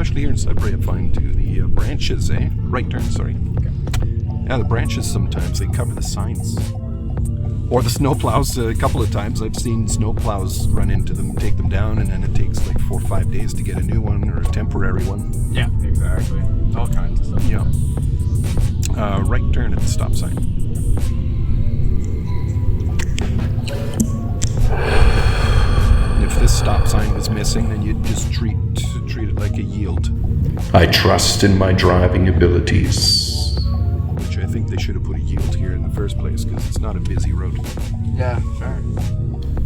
especially here in Sudbury, I find too, the branches, right turn, sorry. Okay. Yeah, the branches sometimes, they cover the signs. Or the snowplows, a couple of times I've seen snowplows run into them, take them down, and then it takes like 4 or 5 days to get a new one or a temporary one. Yeah, exactly. All kinds of stuff. Yeah. Right turn at the stop sign. And if this stop sign was missing, then you'd just treat it like a yield. I trust in my driving abilities. Which I think they should have put a yield here in the first place, because it's not a busy road. Yeah, fair.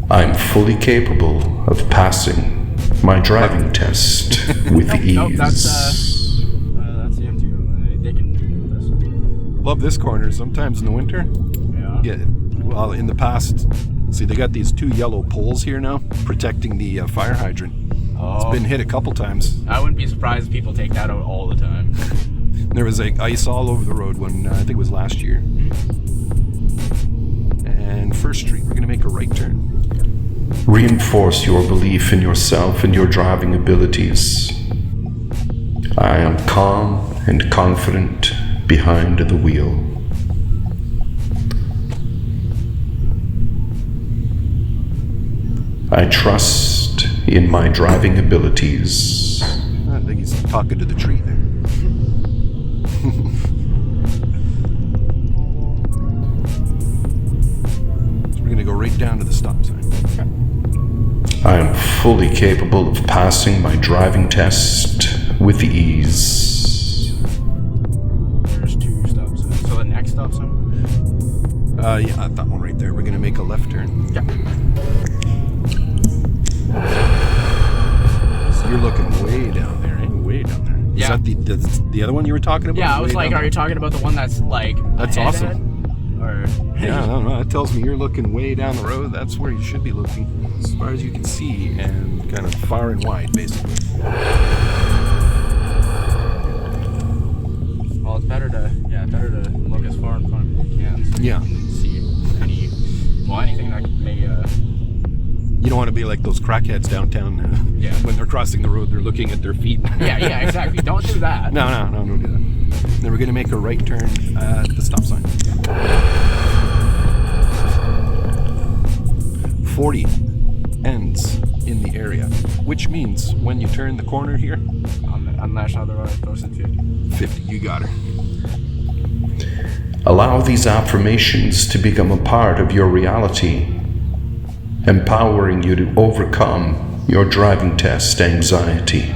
I'm fully capable of passing my driving test with ease. Nope, that's the empty one. They can do this. Love this corner. Sometimes in the winter, well, in the past, see, they got these 2 yellow poles here now protecting the fire hydrant. It's been hit a couple times. I wouldn't be surprised if people take that out all the time. There was like ice all over the road when I think it was last year. And First Street, we're going to make a right turn. Reinforce your belief in yourself and your driving abilities. I am calm and confident behind the wheel. I trust in my driving abilities. I think he's talking to the tree there. So we're going to go right down to the stop sign. I am fully capable of passing my driving test with ease. There's 2 stop signs. So the next stop sign? Yeah, that one right there. We're going to make a left turn. Yeah. So you're looking way down there, eh? Way down there. Yeah. Is that the other one you were talking about? Yeah, I was Way like, down are you talking about the one that's like... That's ahead? awesome. Or... Yeah, I don't know. That tells me you're looking way down the road. That's where you should be looking, as far as you can see, and kind of far and wide, basically. Well, it's better to look as far in front as you can. So Yeah. You can see anything that may... You don't want to be like those crackheads downtown. Yeah. When they're crossing the road, they're looking at their feet. Yeah, exactly. Don't do that. No, don't do that. Then we're going to make a right turn at the stop sign. 40 ends in the area, which means when you turn the corner here, Unless otherwise posted 50. 50, you got her. Allow these affirmations to become a part of your reality, empowering you to overcome your driving test anxiety.